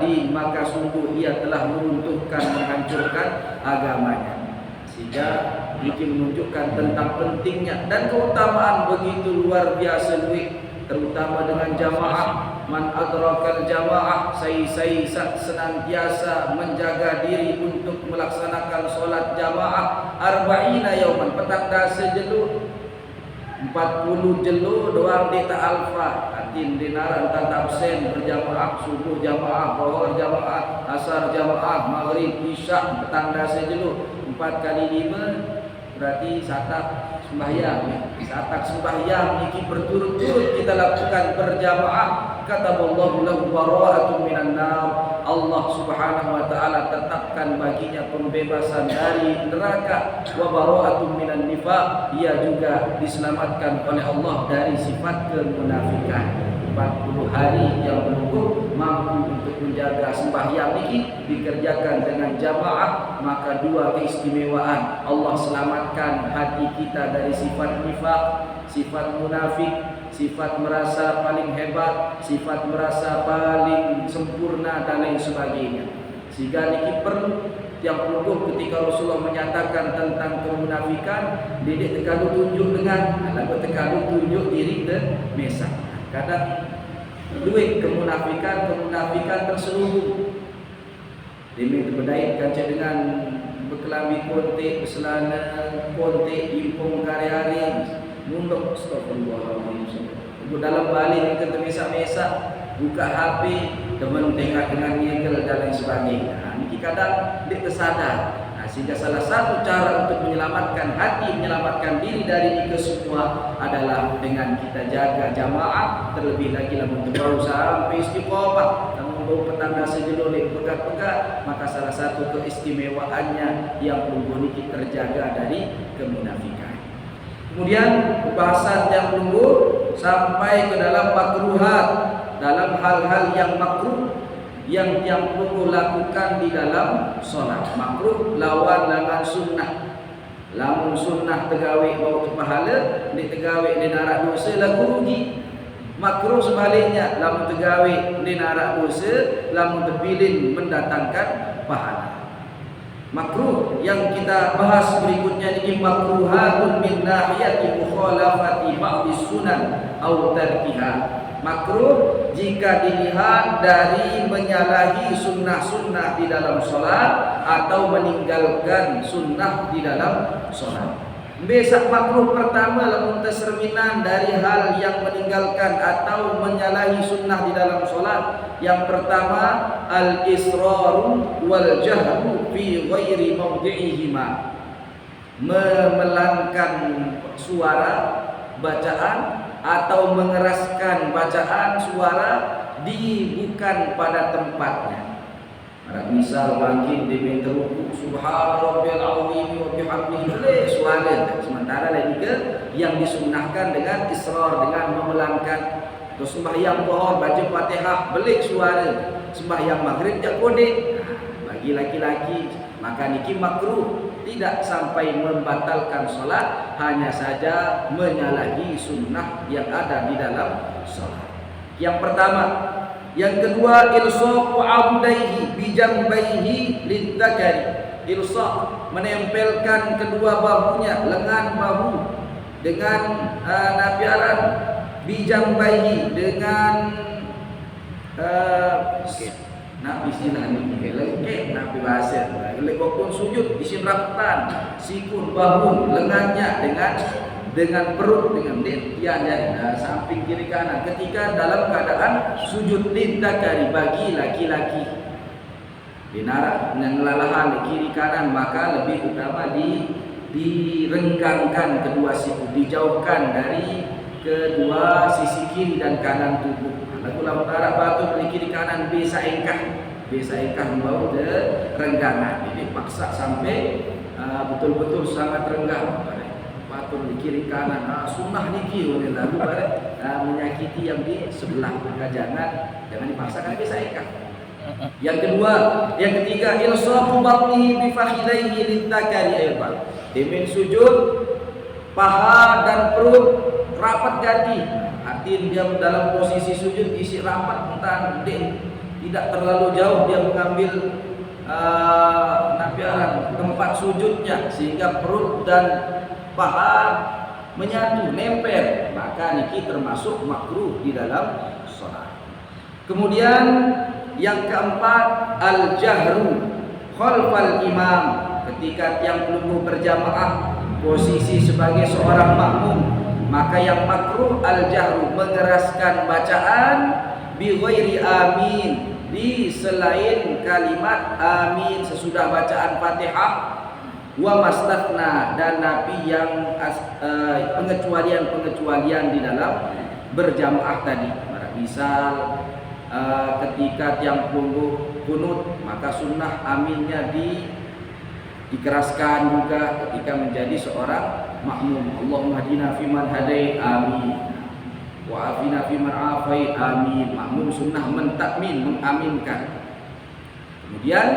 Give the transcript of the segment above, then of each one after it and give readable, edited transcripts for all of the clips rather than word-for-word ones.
din, maka sungguh ia telah meruntuhkan, menghancurkan agamanya. Sehingga ini menunjukkan tentang pentingnya dan keutamaan begitu luar biasa luih, terutama dengan jamaah. Man adrakal jamaah, saya senantiasa menjaga diri untuk melaksanakan solat jamaah arba'ina yauman, petang dasa jelu 40 jelu doang di ta'alfa atin dinaran tak absen berjamaah, subuh jamaah, zuhur jamaah, asar jamaah, maghrib, isya petang dasa jelu 4 kali 5 berarti satak sembahyang. Satak sembahyang niki berturut-turut kita lakukan berjamaah. Kataballahu lahu bara'atun minan nar. Allah Subhanahu wa taala tetapkan baginya pembebasan dari neraka, wa bara'atun minan nifaq. Ia juga diselamatkan oleh Allah dari sifat kemunafikan. 40 hari yang menunggu mampu untuk menjaga sembahyang ini dikerjakan dengan jamaah, maka dua keistimewaan. Allah selamatkan hati kita dari sifat nifaq, sifat munafik, sifat merasa paling hebat, sifat merasa paling sempurna dan lain sebagainya. Sehingga ini perlu yang perlu ketika Rasulullah menyatakan tentang kemunafikan, dia terkadang tunjuk dengan lalu terkadang tunjuk diri dan mesak. Kadang duit kemunafikan terselubung. Demi berdaya kaca dengan berkelambi kontek, berselana kontek, impung karya-hari, munduk astagfirullahaladzim. Dalam balik kita mesak-mesak, buka HP, teman tengok dengan nyegel dan lain sebagainya. Ini kadang dia tersadar. Sehingga salah satu cara untuk menyelamatkan hati, menyelamatkan diri dari ini semua adalah dengan kita jaga jamaah. Terlebih lagi lamun baru sampai istiqomah, namun bau petanda sejelolek pegat-pegat, maka salah satu keistimewaannya yang perlu kita terjaga dari kemunafikan. Kemudian pembahasan yang perlu sampai ke dalam makruhat, dalam hal-hal yang makruh yang perlu lakukan di dalam solat. Makruh lawan dengan sunnah. Lamun sunnah tegawe bau tu pahala, di tegawe di narak dosa lagu rugi. Makruh sebaliknya, lamun tegawe di narak dosa, lamun terpilih mendatangkan pahala. Makruh yang kita bahas berikutnya ini makruhatun min nahiyati mukhalafati ba'dis sunan aw tarkiha. Makruh jika dilihat dari menyalahi sunnah-sunnah di dalam solat atau meninggalkan sunnah di dalam solat. Besak makruh pertama lamun tercerminan dari hal yang meninggalkan atau menyalahi sunnah di dalam solat. Yang pertama al-israru wal jahru fi ghairi mawdi'ihima, memelangkan suara bacaan atau mengeraskan bacaan suara di bukan pada tempatnya. Misal bangkit diminta ruku subhana rabbiyal azim wa bihamdihi suara, sementara lagi ke yang disunnahkan dengan israr, dengan memelangkan. Terus sembahyang zuhur baca Fatihah belik suara, sembahyang maghrib jak kode. Bagi laki-laki maka niki makruh, tidak sampai membatalkan solat, hanya saja menyalahi sunnah yang ada di dalam solat. Yang pertama. Yang kedua, ilsaqu abdaihi bijambaihi lidzakari. Ilsaq, menempelkan kedua bahunya, lengan bahu dengan napiaran, bijambaihi dengan nak istilah ni lengket nak bahasa. Lekopun sujud isim raputan, sikun bahu lengannya dengan perut, dengan tiada samping kiri kanan ketika dalam keadaan sujud lidzakari bagi laki-laki. Dinarak dengan lalahan kiri kanan, maka lebih utama direnggangkan kedua siku, dijauhkan dari kedua sisi kiri dan kanan tubuh. Lalu lamun arah batu dari kiri kanan bisa engkah membawa ke renggangan. Jadi paksa sampai betul-betul sangat renggang. Batu di kiri kanan, sunnah niki oleh lalu menyakiti yang di sebelah. Maka jangan dipaksakan, bisa engkah. Yang ketiga ilsaqu batnihi bi fakhidaihi lidzakari ayat. Dimin sujud paha dan perut rapat gati. Artinya dia dalam posisi sujud isi rapat, entah tidak terlalu jauh dia mengambil tempat sujudnya sehingga perut dan paha menyatu, nempel, maka niki termasuk makruh di dalam salat. Kemudian yang keempat, al-jahru khalfal imam, ketika tiang pelunggu berjamaah posisi sebagai seorang makmum, maka yang makruh al-jahru, mengeraskan bacaan bi ghairi amin, di selain kalimat amin sesudah bacaan Fatihah, wa mastathna, dan Nabi yang pengecualian di dalam berjamaah tadi. Misal ketika tiang pelunggu kunut, maka sunnah aminnya dikeraskan juga ketika menjadi seorang makmum. Allahumma hadina fiman hadait, amin. Wa afina fiman afait, amin. Makmum sunnah mentakmin, mengaminkan. Kemudian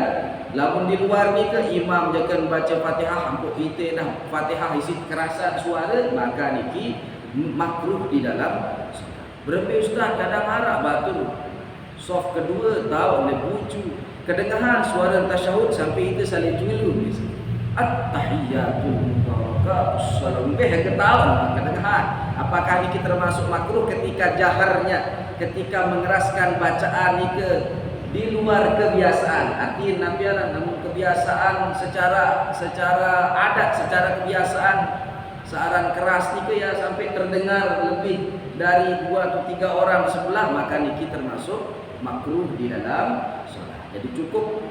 lamun di luar ni ke imam jangan baca Fatihah, hampuk kita dah Fatihah isi kerasan suara, maka niki makruh di dalam. Berapa ustaz kadang harap batul soft kedua tahu oleh bucu kedengaran suara tasyahud sampai itu saling julun at-tahiyyatul mubarakatus salam beh ketahuan kedengaran. Apakah ini termasuk makruh ketika jaharnya, ketika mengeraskan bacaan ini di luar kebiasaan? Artinya nabiaran namun kebiasaan secara adat, secara kebiasaan searan keras ni ya sampai terdengar lebih dari 2 atau 3 orang sebelah, maka niki termasuk makruh di dalam salat. Jadi cukup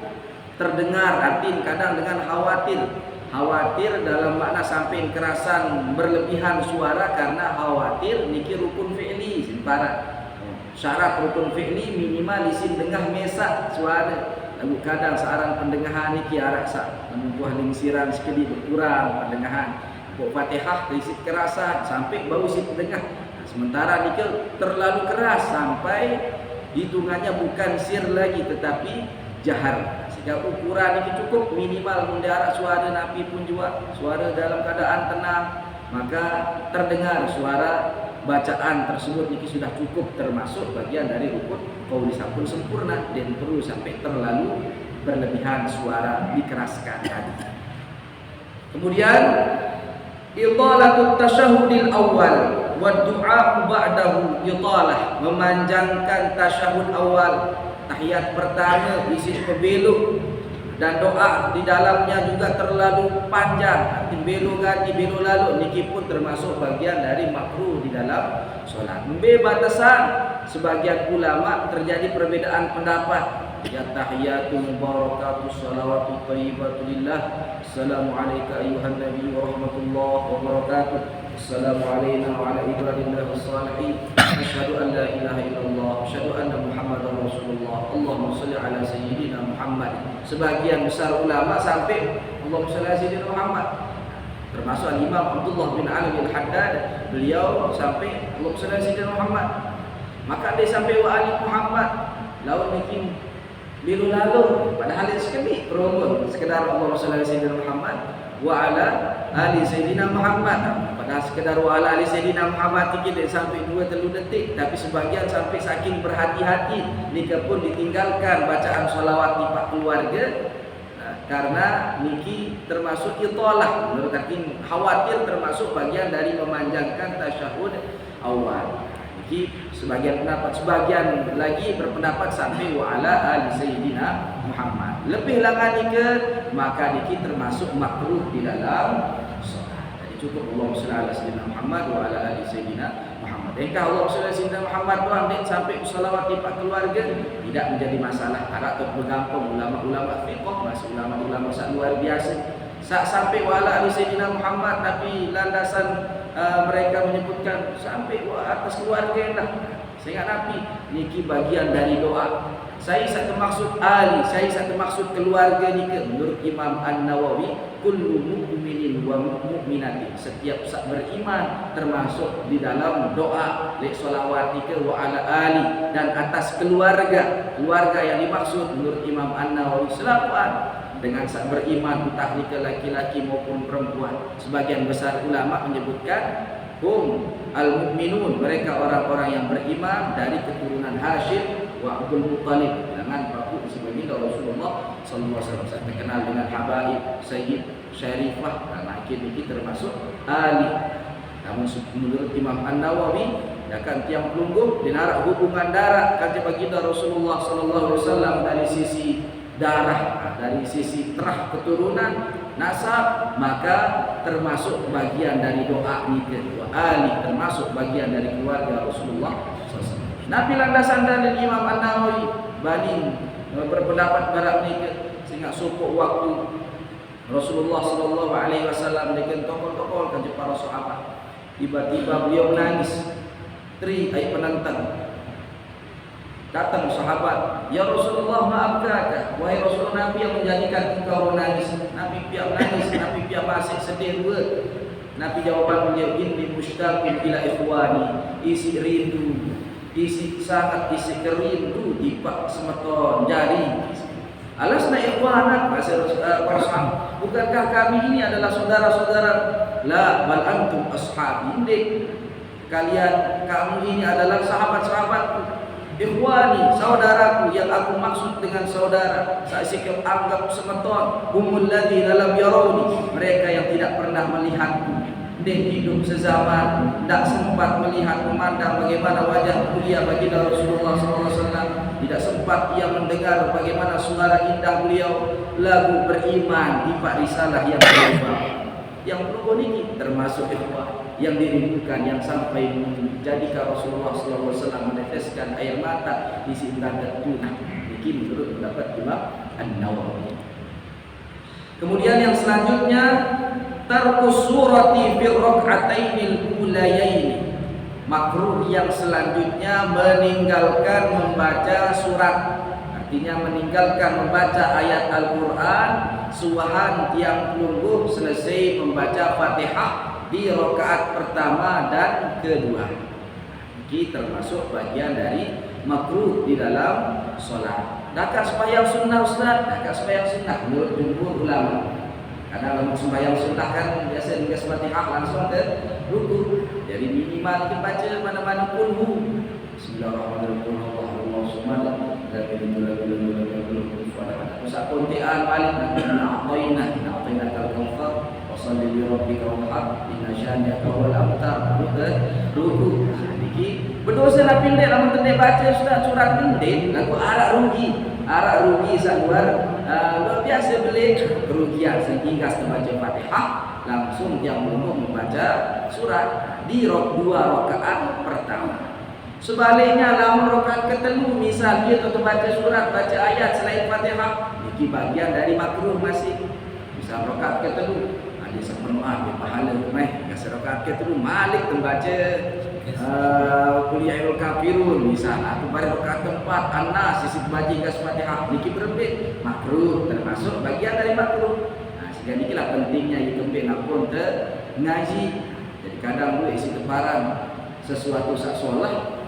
terdengar, artinya kadang dengan khawatir dalam makna sampai kerasan berlebihan suara, karena khawatir niki rukun fi'li simpara. Syarat rukun fi'li minimal isin dengah mesak suara. Lalu kadang searan pendengahan niki arak sak namun buah lingsiran sekali berkurang pendengahan. Pok Fatihah isi kerasan sampai bau isi dengah. Sementara nikel terlalu keras sampai hitungannya bukan sir lagi tetapi jahar. Sehingga ukuran ini cukup minimal mendarat suara Nabi pun juga suara dalam keadaan tenang, maka terdengar suara bacaan tersebut ini sudah cukup termasuk bagian dari rukun qauli pun sempurna, dan perlu sampai terlalu berlebihan suara dikeraskan tadi. Kemudian idalatul tasyahudil awal wa du'a ba'dahu italah, memanjangkan tasyahud awal, tahiyat pertama isi pebelok, dan doa di dalamnya juga terlalu panjang, belok ganti belok lalu, niki pun termasuk bagian dari makruh di dalam solat. Batasan sebagian ulama terjadi perbedaan pendapat. Ya tahiyatul mubarakatus salawatu thayyibatu lillah. Assalamu alayka ayyuhan nabiy wa rahmatullahi wa barakatuh. Assalamu alayna wa ala ibadillah wassalihin. Asyhadu an la ilaha illallah, asyhadu anna Muhammadar Rasulullah. Allahumma shalli ala sayyidina Muhammad. Sebagian besar ulama sampai Allahumma shalli ala sayyidina Muhammad. Termasuk Imam Abdullah bin Ali al-Haddad, beliau sampai Allahumma shalli ala sayyidina Muhammad. Maka dia sampai wa ali Muhammad. Lawan bikin bilu lalu, padahal itu sekali promo sekedar Allahumma shalli ala sayyidina Muhammad wa ala ali sayyidina Muhammad. Padahal sekedar wa ala ali sayyidina Muhammad tidak sampai 2-3 detik, tapi sebagian sampai saking berhati-hati nika pun ditinggalkan bacaan sholawat di pak keluarga, karena niki termasuk italah, menurut hakim khawatir termasuk bagian dari memanjangkan tasyahud awal. Niki sebagian pendapat, sebagian lagi berpendapat sampai wa ala ali sayyidina Muhammad. Lebih lagi ke maka niki termasuk makruh di dalam salat. Jadi cukup Allahumma shalli ala sayyidina Muhammad wa ala ali sayyidina Muhammad. Jika Allahumma shalli ala sayyidina Muhammad doang dan sampai selawat di pak keluarga tidak menjadi masalah. Karena atau bergampang ulama-ulama fiqh, masih ulama-ulama luar biasa. Sampai wa ala ali sayyidina Muhammad, tapi landasan mereka menyebutkan sampai atas keluarga lah. Sehingga Nabi niki bagian dari doa. Saya satu maksud ali, saya satu maksud keluarga niki. Menurut Imam An-Nawawi, kullu mu'minin wa mu'minatin, setiap beriman termasuk di dalam doa lek solawat niki wa ala ali, dan atas keluarga. Keluarga yang dimaksud menurut Imam An-Nawawi selaluan dengan saat beriman, entah nikah laki-laki maupun perempuan. Sebagian besar ulama menyebutkan al-mu'minun, mereka orang-orang yang beriman dari keturunan Hashim wa Abdul Muttalib. lengan paku sebagai Rasulullah sallallahu alaihi wasallam. Saya terkenal dengan Habaib, Sayyid, Syarifah, dan akhir ini termasuk Ali. Namun menurut Imam An-Nawawi, akan tiang pelungguh dinarak hubungan darah kata baginda Rasulullah sallallahu alaihi wasallam dari sisi darah, dari sisi terah keturunan nasab, maka termasuk bagian dari doa nikah. Wa ali termasuk bagian dari keluarga Rasulullah sallallahu alaihi wasallam. Nabi landasan dari Imam An-Nawawi banding berpendapat barat nikah sehingga sopok waktu Rasulullah sallallahu alaihi wasallam dengan tokoh-tokoh kan para sahabat. Tiba-tiba beliau menangis. Ai penantang. Datang sahabat, "Ya Rasulullah, maafkah? Wahai Rasulullah, Nabi yang menjadikan engkau menangis." Nabi pihak menangis, Nabi pihak masih sedih dua. Nabi jawaban beliau, "Inni mushtaqun ila ikhwani." Isi rindu, sangat isi kerindu di pak semeton jari. Alasna ikhwanak, bahasa Rasul. Bukankah kami ini adalah saudara-saudara? La bal antum ashabi. Kalian, kamu ini adalah sahabat-sahabatku. Ikhwani, saudaraku yang aku maksud dengan saudara. Saya sikap anggap semeton. Humul ladzina lam yarawni, mereka yang tidak pernah melihatku. Dia hidup sezaman, tidak sempat melihat memandang bagaimana wajah mulia baginda Rasulullah SAW. Tidak sempat ia mendengar bagaimana suara indah beliau, lagu beriman di pak risalah yang berubah. Yang perlu ini termasuk ikhwah yang dirindukan, yang sampai menjadikan Rasulullah SAW meneteskan air mata di sintaga tunah. Ini menurut pendapat Imam An-Nawawi. Kemudian yang selanjutnya, tarkus surati fil rak'atainil ulayaini. Makruh yang selanjutnya meninggalkan membaca surat. Artinya meninggalkan membaca ayat Al-Quran suahan tiang pelungguh selesai membaca Fatihah di rakaat pertama dan kedua. Ini termasuk bagian dari makruh di dalam solat. Adakah sembahyang sunnah Ustaz? Adakah sembahyang sunnah? Menurut jumhur ulama. Karena kalau sembahyang sunnah kan biasa dengan Fatihah langsung ke ruku. Jadi minimal kita baca mana-mana kulhu. Bismillahirrahmanirrahim. Allahumma sholli Pusat kontian balik na'atayna kal-kawthar wa shalli li rabbika wanhar inna syani'aka wal abtar. Ruku. Iki berdosa nak pilih lamun tende baca surat pendek lagu arak rugi sanguar luar biasa beli kerugian sehingga setelah baca Fatihah langsung yang umum membaca surat di dua rakaat pertama. Sebaliknya lamun rakaat ketelu misal dia tetap baca surat, baca ayat selain Fatihah, ini bagian dari makruh masih. Misal rakaat ketelu, ada sepenuh pahala mai, kasih rakaat ketelu malik membaca Qul kafirun misal, atau pada rakaat keempat An-Nas sisi baca gas Fatihah, ini berbeda makruh, termasuk bagian dari makruh. Nah, sehingga inilah pentingnya itu nak pun ngaji. Jadi kadang boleh isi teparan sesuatu sak solat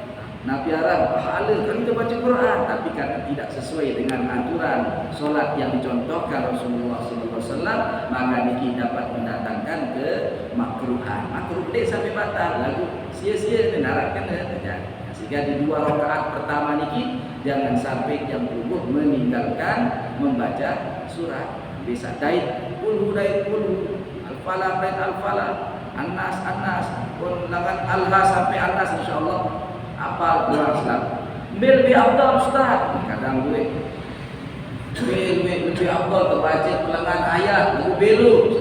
Nabi Arab pahala kalau kita baca Quran, tapi karena tidak sesuai dengan aturan solat yang dicontohkan Rasulullah SAW, maka ini dapat mendatangkan ke makruhan. Makruh dia sampai batal, lagu sia-sia menarakkan terjadi. Sehingga di dua rakaat pertama niki jangan sampai yang berubah meninggalkan membaca surat. Bisa dait kulhu, al-falah al-falah, An-Nas, ulangan al-ha sampai An-Nas insyaallah. Apa doa Islam? Lebih afdal Ustaz. Kadang gue lebih afdal terbaca ulangan ayat lagu belu.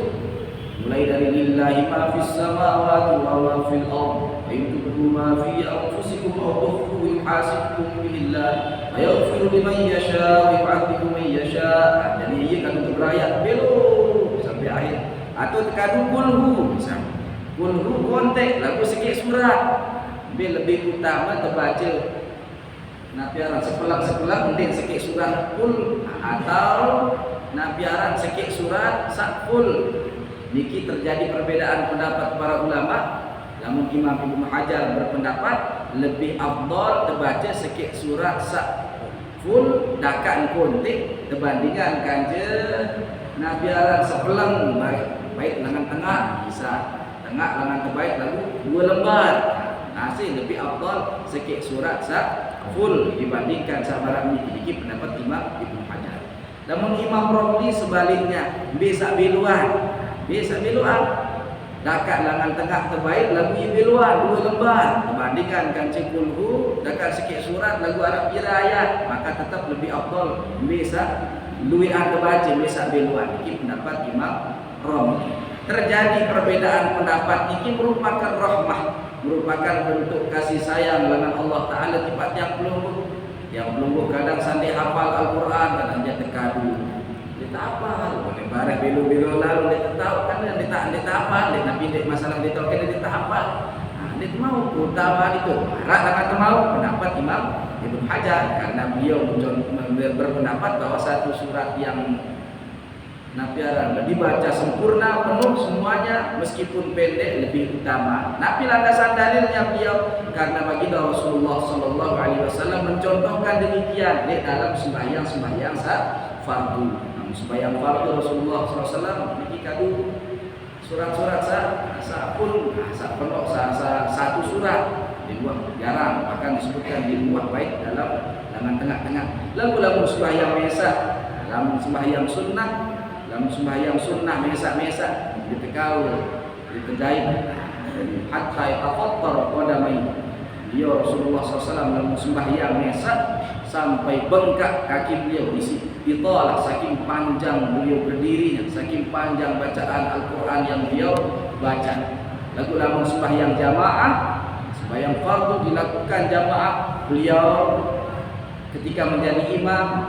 Mulai dari lillahi ma fis samawati wa ma fil ardh. Wa tubdu ma fi anfusikum aw tukhfuhu yuhasibkum billah. Wa yaghfiru liman yasha wa yu'adhibu man yasha. Jadi ia kan untuk ayat belu sampai akhir. Atau terkadang kulhu misalnya. Kulhu kontek lagu sikit surat. Lebih utama terbaca Nabi Arab sepelang mending sikit surat kul atau Nabi Arab sikit surat sakul. Niki terjadi perbedaan pendapat para ulama. Namun Imam Ibnu Hajar berpendapat lebih afdal terbaca sikit surat sakul dakan kontek terbandingkan kanja Nabi Arab sepelang baik lengan tengah bisa tengah lengan terbaik lalu 2 lembar. Nasib lebih afdal sikit surat full dibandingkan sabaran ini pendapat Imam Ibnu Hajar. Namun Imam Romli sebaliknya bisa biluan, Dakat langan tengah terbaik lagu biluan 2 lembar dibandingkan kan cekulhu dakat sikit surat lagu Arab ayat, maka tetap lebih afdal bisa luian terbaca bisa biluan. Ini pendapat Imam Romli. Terjadi perbedaan pendapat ini merupakan rahmah, merupakan bentuk kasih sayang dengan Allah Ta'ala tipat yang pelunggu kadang sandi hafal Al-Quran, kadang dia tekadu dia tak hafal, boleh barang bilu-bilu lalu dia tahu kan dia tak hafal, dia nak pindah masalah dia tahu kena dia tak hafal. Dia mau utama itu marah dengan mau pendapat Imam Ibnu Hajar karena beliau berpendapat bahwa satu surat yang nafiaran dibaca sempurna penuh semuanya meskipun pendek lebih utama. Nabi landasan dalilnya beliau karena baginda Rasulullah Sallallahu Alaihi Wasallam mencontohkan demikian di dalam sembahyang fardu. Sembahyang fardu Rasulullah Sallallahu Alaihi Wasallam dikadu surat-surat pun penuh satu surat dibuat jarang, bahkan disebutkan dibuat baik dalam tengah-tengah. Lalu sembahyang mesa, dalam sembahyang sunnah mesa ditekau ditedai hatta yatafattar qadamai. Dia Rasulullah SAW dalam sembahyang mesa sampai bengkak kaki beliau italah saking panjang beliau berdirinya, saking panjang bacaan Al-Quran yang beliau baca. Lalu dalam sembahyang jamaah, sembahyang fardu dilakukan jamaah, beliau ketika menjadi imam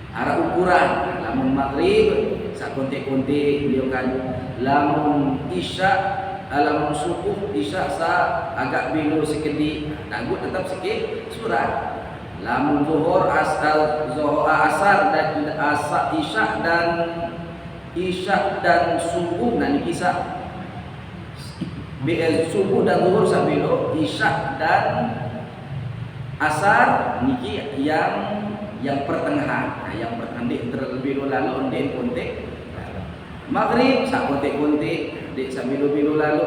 arah ukuran lamun maghrib sak kontek-kontek beliau kan, lamun isya lamun subuh isya sa agak bilu sekedi nagu tetap sikit surat, lamun zuhur asar dan isya dan subuh nanti kisah subuh dan zuhur sabilu, isya dan asar niki yang pertengahan. Yang pertengahan terlebih lalu ondek kontek. Maghrib sak kontek-kontek dek sabilu lalu.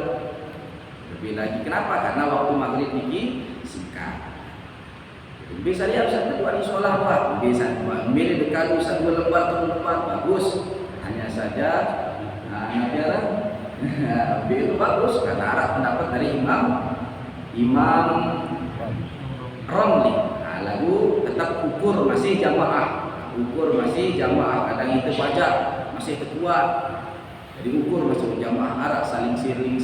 Lebih lagi kenapa? Karena waktu maghrib niki singkat. Bisa lihat satu dua di sekolah buat, bisa milih dekadu satu lembar bagus. Hanya saja nafiaran bilu bagus karena arah pendapat dari Imam Romli. Lalu tetap ukur masih jamaah, kadang itu baca masih terkuat, jadi ukur masih jamaah arah saling siring.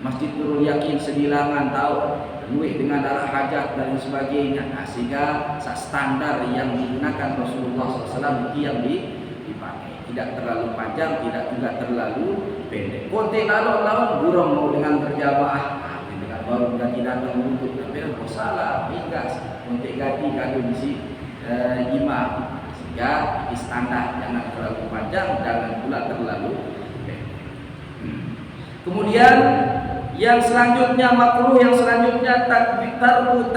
Masjid Nurul Yakin sedilangan tahu luih dengan arah hajat dan sebagainya. Sehingga standar yang digunakan Rasulullah SAW yang dipakai tidak terlalu panjang, tidak juga terlalu pendek. Konten lalu burung mau dengan berjamaah baru ganti datang untuk tapi salah ringkas untuk ganti kondisi imam, sehingga di standar jangan terlalu panjang, jangan pula terlalu pendek. Kemudian yang selanjutnya makruh, yang selanjutnya takbiratil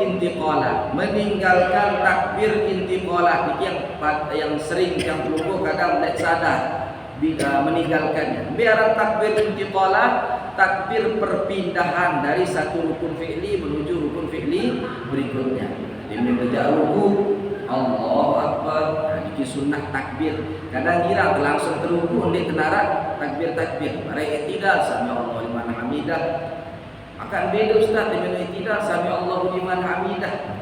intiqalah, meninggalkan takbir intiqalah. Yang sering yang pelunggu kadang tidak sadar meninggalkannya. Biar takbir intiqalah, takbir perpindahan dari satu rukun fi'li menuju rukun fi'li berikutnya. Ini kerja ruku Allahu Akbar, ini sunnah takbir. Kadang kira langsung teruku untuk kenara takbir. Mereka tidak sami Allahu liman hamidah. Akan beda Ustaz dengan tidak sami Allahu liman hamidah.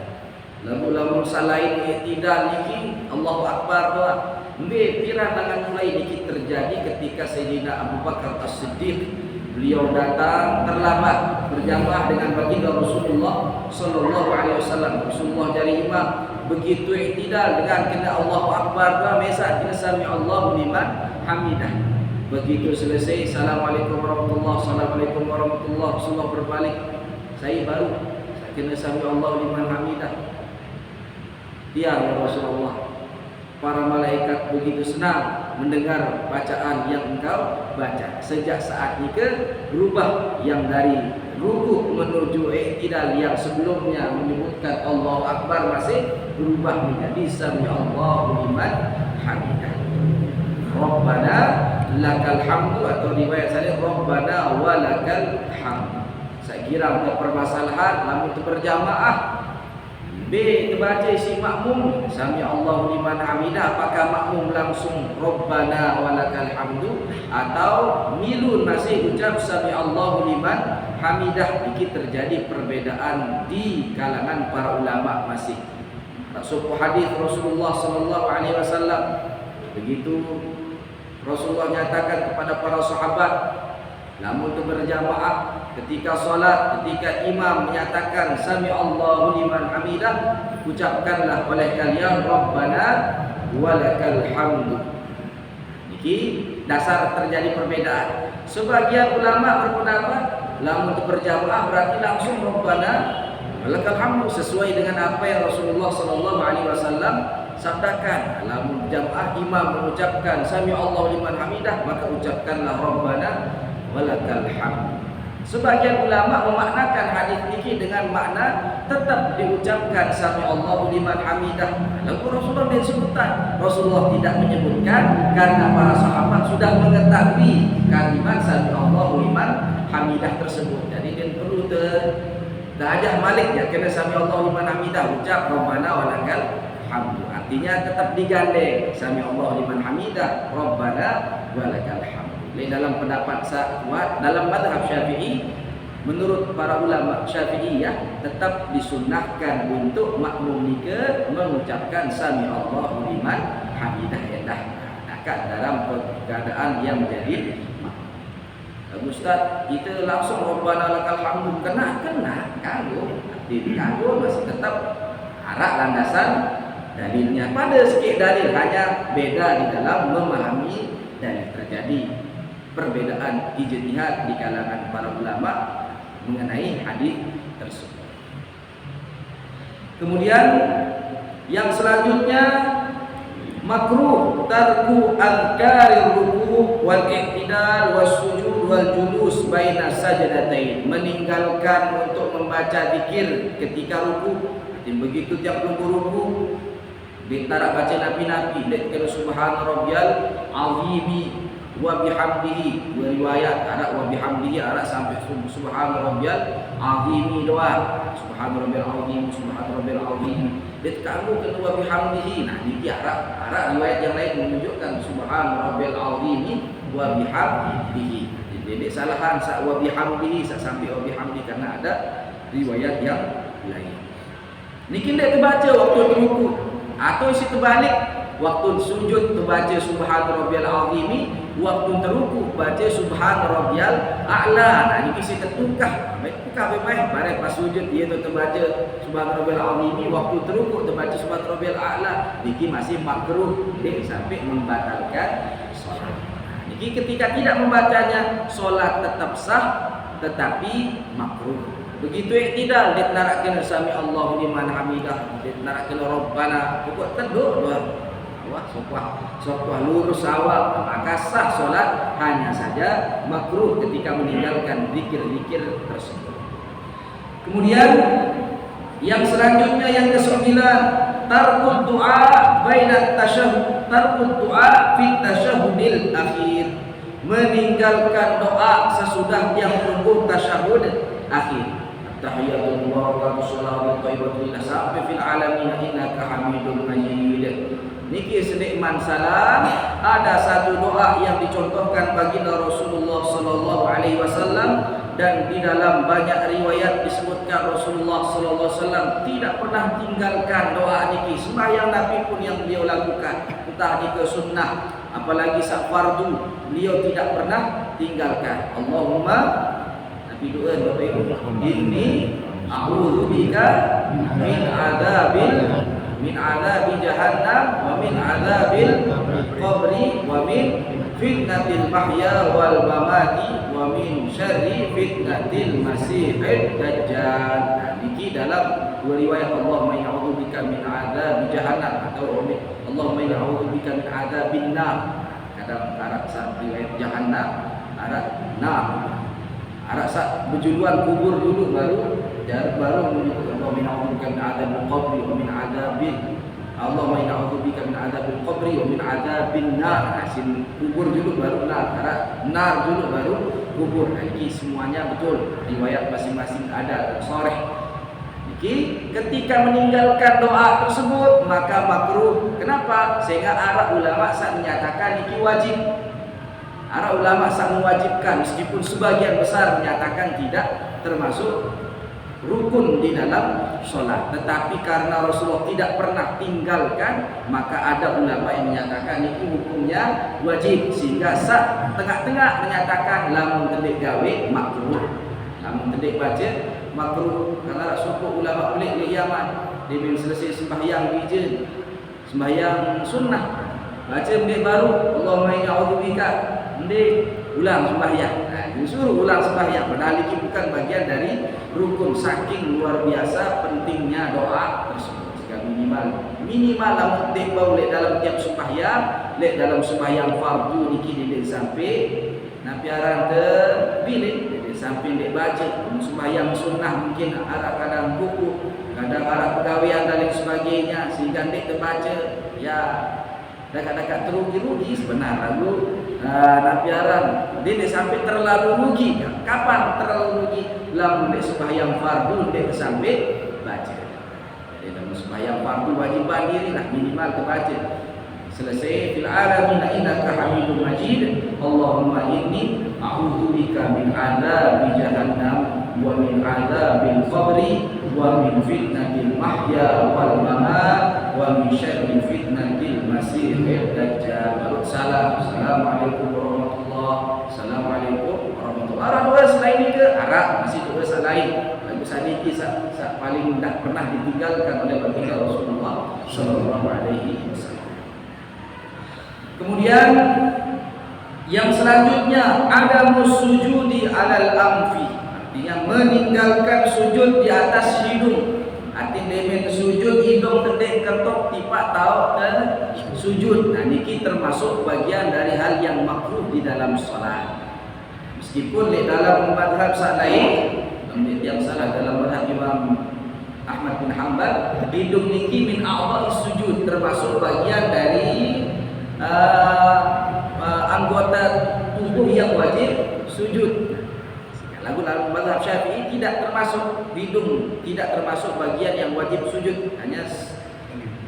Lalu salain tidak niki Allahu Akbar doa. Piran dengan mulai ini terjadi ketika Sayyidina Abu Bakar As-Siddiq, beliau datang terlambat berjamaah dengan baginda Rasulullah Sallallahu Alaihi Wasallam. Rasulullah jadi imam, begitu iktidal dengan kena Allahu Akbar doa mesa kena sami Allahu liman hamidah. Begitu selesai Assalamualaikum warahmatullahi Rasulullah berbalik, saya baru kena sami Allahu liman hamidah. Ya Rasulullah, para malaikat begitu senang mendengar bacaan yang engkau baca. Sejak saat itu berubah yang dari ruku menuju i'tidal yang sebelumnya menyebutkan Allahu Akbar masih berubah menjadi sami Allahu liman hamidah. Rabbana lakal hamdu, atau riwayat saya Rabbana walakal hamdu. Saya kira ada permasalahan lamun berjamaah B terbaca isi makmum sami Allahu liman hamidah, apakah makmum langsung Rabbana walakal hamdu atau milun masih ucap sami Allahu liman hamidah? Ini terjadi perbedaan di kalangan para ulama masih. Sebuah hadis Rasulullah sallallahu alaihi wasallam, begitu Rasulullah nyatakan kepada para sahabat, namun itu berjamaah ketika solat, ketika imam menyatakan sami Allahu liman hamidah, ucapkanlah oleh kalian Rabbana walakal hamdu. Ini dasar terjadi perbedaan. Sebagian ulama berpendapat namun itu berjamaah berarti langsung Rabbana walakal hamdu sesuai dengan apa yang Rasulullah sallallahu alaihi wasallam sabdakan. Namun jamaah imam mengucapkan sami Allahu liman hamidah, maka ucapkanlah Rabbana walakal hamd. Sebagian ulama memaknakan hadis ini dengan makna tetap diucapkan sami Allahu liman hamidah. Lalu Rasulullah disebutkan, Rasulullah tidak menyebutkan karena para sahabat sudah mengetahui kalimat sami Allahu liman hamidah tersebut. Jadi dia perlu terajah malik ya, kena sami Allahu liman hamidah ucap Rabbana walakal hamd. Artinya tetap digandeng sami Allahu liman hamidah Rabbana walakal hamd. Dalam pendapat kuat dalam mazhab Syafi'i, menurut para ulama Syafi'iyah tetap disunnahkan untuk makmum nikah mengucapkan sami Allahu liman hamidah yadah dalam keadaan yang menjadi Ustaz, kita langsung Rabbana lakal hamdu kena kanggo masih tetap arak landasan dalilnya. Pada sikit dalil, hanya beda di dalam memahami dan terjadi perbedaan ijtihad di kalangan para ulama mengenai hadis tersebut. Kemudian yang selanjutnya, makruh tarku adhkarir ruku' wal i'tidal was sujud wal julus baina sajdatain, meninggalkan untuk membaca zikir ketika ruku'. Begitu tiap ruku' ditara baca nabi-nabi, dikira subhana rabbiyal azimi wa bihamdihi, dua riwayat, ada wa bihamdihi, ada sampai subhana rabbiyal azimi doa, subhana rabbiyal azim, subhana rabbiyal azim. Dia kamu kena wa bihamdihi. Nah, di ada riwayat yang lain menunjukkan subhana rabbiyal azim wa bihamdihi. Jadi salahan wa bihamdihi sampai wa bihamdi karena ada riwayat yang lain. Niki dia terbaca waktu ruku atau isi terbalik, waktu sujud terbaca subhana rabbiyal azim, waktu teruku baca subhana rabbiyal a'la. Nah, ini kisi tertukah. Baik bareng pas sujud dia tu terbaca subhana rabbiyal azim, waktu teruku terbaca subhana rabbiyal a'la. Niki masih makruh dia sampai membatalkan solat. Niki ketika tidak membacanya solat tetap sah tetapi makruh. Begitu iktidal, dia narakkan sami Allahu liman hamidah, dia narakkan Rabbana, pokok teduk doa. Sopah lurus awal, maka sah solat, hanya saja makruh ketika meninggalkan zikir-zikir tersebut. Kemudian yang selanjutnya yang ke-9, tarkul du'a baina tasyahhud, tarkul du'a fi tasyahhudil akhir, meninggalkan doa sesudah yang menunggu tasyahud akhir. Tahiyatullah wa salatu thayyibatullah sampai fil alamin innaka hamidum majid. Niki senikman salam, ada satu doa yang dicontohkan baginda Rasulullah sallallahu alaihi wasallam, dan di dalam banyak riwayat disebutkan Rasulullah sallallahu alaihi wasallam tidak pernah tinggalkan doa niki. Sembahyang Nabi pun yang beliau lakukan, entah jika sunnah apalagi sak fardu, beliau tidak pernah tinggalkan. Allahumma Nabi doa Bapak Ibu, inni a'udzubika min adabi jahannam wa min adabil qabri wa min fitnatil mahya wal mamati wa min syarri fitnatil masiihid dajjal. Niki dalam dua riwayat, Allahumma inni a'udzubika min adabi jahannam atau Allahumma inni a'udzubika min adabin nar. Kadang Arab sah riwayat jahannam, Arab nar. Arab sah berjuluan kubur dulu baru menyebut Allahumma inni a'udzubika min adzabil qabri wa min adzabil Allahumma inni a'udzubika min adzabil qabri wa min adzabin nar. Hasil kubur dulu baru nar, nar dulu baru kubur. Ini semuanya betul, riwayat masing-masing ada dan sahih. Ketika meninggalkan doa tersebut maka makruh. Kenapa? Sehingga arah ulama saat menyatakan ini wajib. Arah ulama saat mewajibkan, meskipun sebagian besar menyatakan tidak termasuk rukun di dalam sholat. Tetapi karena Rasulullah tidak pernah tinggalkan, maka ada ulama yang menyatakan ini hukumnya wajib. Sehingga saat tengah-tengah menyatakan lamun tendek gawe makruh, lamun tendek baca makruh. Karena suku ulama pelik di Yaman, dia bila selesai sembahyang bijin, sembahyang sunnah, baca benda baru, Allahumma inni a'udzubika, benda ulang sembahyang. Disuruh ulang sembahyang, padahal ini bukan bagian dari rukun. Saking luar biasa pentingnya doa tersebut. Jika minimal lamun teh bau lek dalam tiap sembahyang, lek dalam sembahyang fardu niki dile sampai napiaran ke bilik sampai dek baca. Sembahyang sunnah mungkin arah kadang buku, kadang arah pegawaian dan lain sebagainya, sehingga dek terbaca ya dekat-dekat terugi-rugi sebenarnya lalu napiaran dia sampai terlalu rugi. Kapan terlalu rugi? Lamun dek sembahyang fardu dek sampai baca. Jadi dalam sembahyang fardu wajib diri lah minimal terbaca. Selesai fil alamin innaka hamidum majid. Allahumma inni a'udzubika min adzabi jahannam wa min adzabil qabri wa min fitnatil mahya wal mamat wa min syarri fitnatil masiihid dajjal. Assalamualaikum warahmatullahi. Assalamualaikum warahmatullahi. Arah doa selain ini ke arah masih doa selain. Lagu sadiki paling tidak pernah ditinggalkan oleh baginda Rasulullah sallallahu alaihi wasallam. Kemudian yang selanjutnya ada musujudi alal amfi, artinya meninggalkan sujud di atas hidung. Artinya demen sujud hidung tendek ketok tipak tahu dan sujud. Nah niki termasuk bagian dari hal yang makruh di dalam salat. Meskipun di dalam mazhab lain, yang salah dalam mazhab Imam Ahmad bin Hanbal, hidung niki min a'dha'is sujud, termasuk bagian dari anggota tubuh yang wajib sujud. Lagu mazhab Syafi'i tidak termasuk hidung, tidak termasuk bagian yang wajib sujud, hanya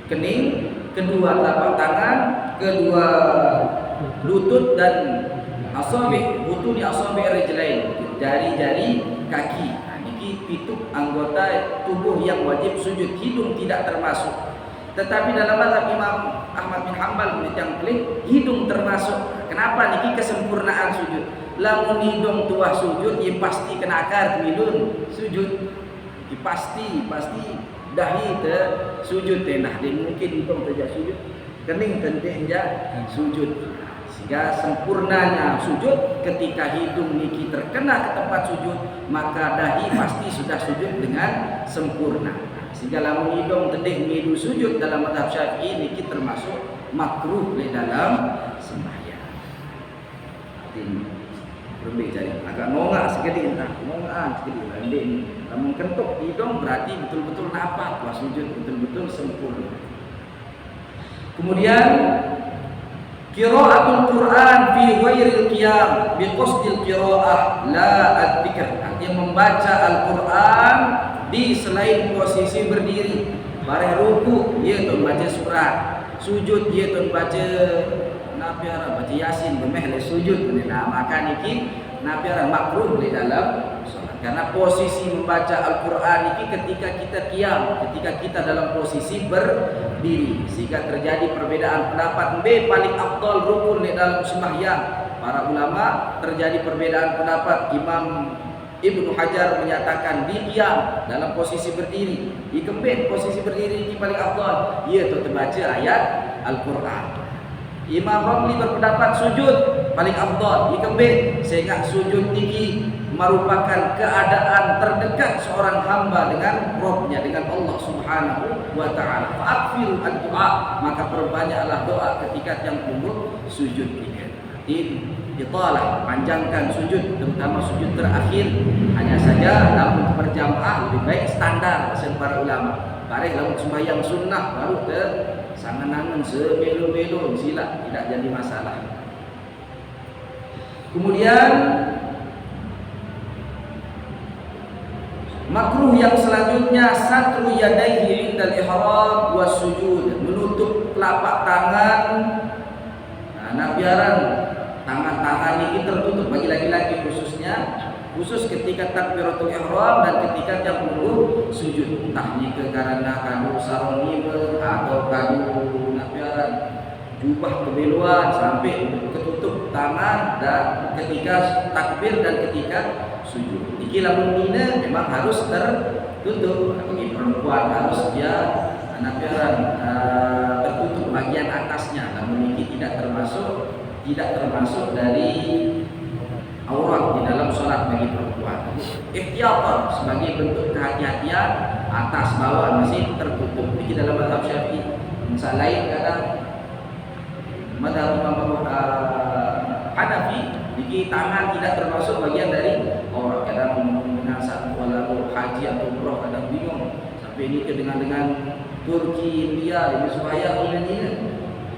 kening, kedua telapak tangan, kedua lutut dan asabi, butuni asabi rijlain, jari-jari kaki. Nah, niki pitu anggota tubuh yang wajib sujud, hidung tidak termasuk. Tetapi dalam mazhab Imam Ahmad bin Hanbal yang pelik, hidung termasuk. Kenapa? Niki kesempurnaan sujud. Lamun hidung tuah sujud, ya pasti kena akar milun sujud. Ya pasti dahi te sujud te. Nah, dia mungkin hidung saja sujud, kening tentunya sujud. Sehingga sempurnanya sujud ketika hidung niki terkena ke tempat sujud, maka dahi pasti sudah sujud dengan sempurna. Sehingga lamun hidung tendek ngidu sujud dalam mazhab Syafi'i niki termasuk makruh di dalam sembahyang. Artinya lebih jadi agak nongak sedikit, nongak sedikit. Landing lamun kentuk hidung berarti betul-betul nampak pas sujud betul-betul sempurna. Kemudian qiraatul Quran fi ghairil qiyam bi qasdil qiraah la ad-dzikr. Artinya membaca Al-Qur'an di selain posisi berdiri. Bareng ruku dia tu baca surat, sujud dia tu baca nabiara, baca yasin, bemeh le sujud. Nah, maka niki nabiara makruh di dalam salat. Karena posisi membaca Al-Qur'an niki ketika kita qiyam, ketika kita dalam posisi berdiri, sehingga terjadi perbedaan pendapat B paling afdal rukun di dalam sembahyang. Para ulama terjadi perbedaan pendapat. Imam Ibnu Hajar menyatakan di qiyam dalam posisi berdiri, di kembali posisi berdiri ini paling afdal, ia tu terbaca ayat Al-Qur'an. Imam Ramli berpendapat sujud paling afdal, di kembali sehingga sujud tinggi merupakan keadaan terdekat seorang hamba dengan Rabb-nya, dengan Allah Subhanahu wa taala. Fa'akfiru ad-du'a, maka perbanyaklah doa ketika yang duduk sujud tinggi. Italah, panjangkan sujud, terutama sujud terakhir. Hanya saja namun berjamaah lebih baik standar hasil para ulama. Bareng lamun sembahyang sunnah baru ke sangan-angan sebelo-belo sila tidak jadi masalah. Kemudian Makruh yang selanjutnya satru yadaihi indal ihram was sujud, menutup telapak tangan. Nah, biaran tangan-tangan ini tertutup bagi laki-laki khususnya, khusus ketika takbiratul ihram dan ketika jam dulu sujud. Entah ni ke karena kadu sarung lima atau kadu biaran jubah kebeluan sampai ketutup tangan dan ketika takbir dan ketika sujud. Iki lamun dina memang harus tertutup. Bagi perempuan harus dia tertutup bagian atasnya. Namun ini tidak termasuk dari aurat di dalam sholat bagi perempuan. Ikhtiyatan sebagai bentuk kehati-hatian, atas bawah masih tertutup. Ini dalam mazhab Syafi'i. Misal lain kadang mazhab Imam Hanafi, iki tangan tidak termasuk bagian dari aurat. Kadang dengan saat walau haji atau umrah kadang bingung. Sampai ini dengan Turki, India, ini supaya ini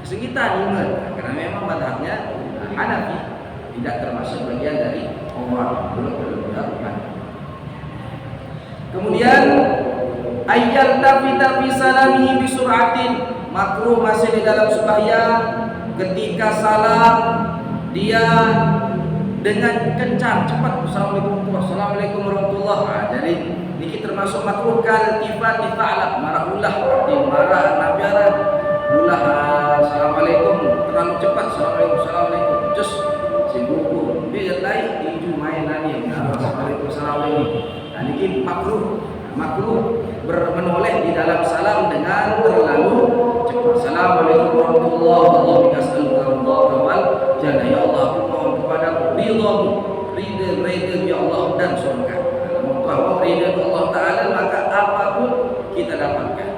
kesulitan ingat. Karena memang mazhabnya Hanafi tidak termasuk bagian dari aurat. Belum. Kemudian ayyal tafita fi salamihi bi sur'atin, makruh masih di dalam sembahyang ketika salam dia dengan kencang cepat. Assalamualaikum warahmatullahi wabarakatuh. Jadi ini termasuk makruh kal tifati fa'ala, marah ulah arti marah nabiaran ulah assalamualaikum terlalu cepat. Assalamualaikum just sibuk biar lain itu mainan yang assalamualaikum. Nah, ini makruh menoleh di dalam salam dengan terlalu cepat. Assalamualaikum warahmatullahi wabarakatuh. Jannah ya Allah, aku mohon kepada ridhamu, ridha ya Allah dan surga. Kalau ridha Allah Ta'ala maka apapun kita dapatkan.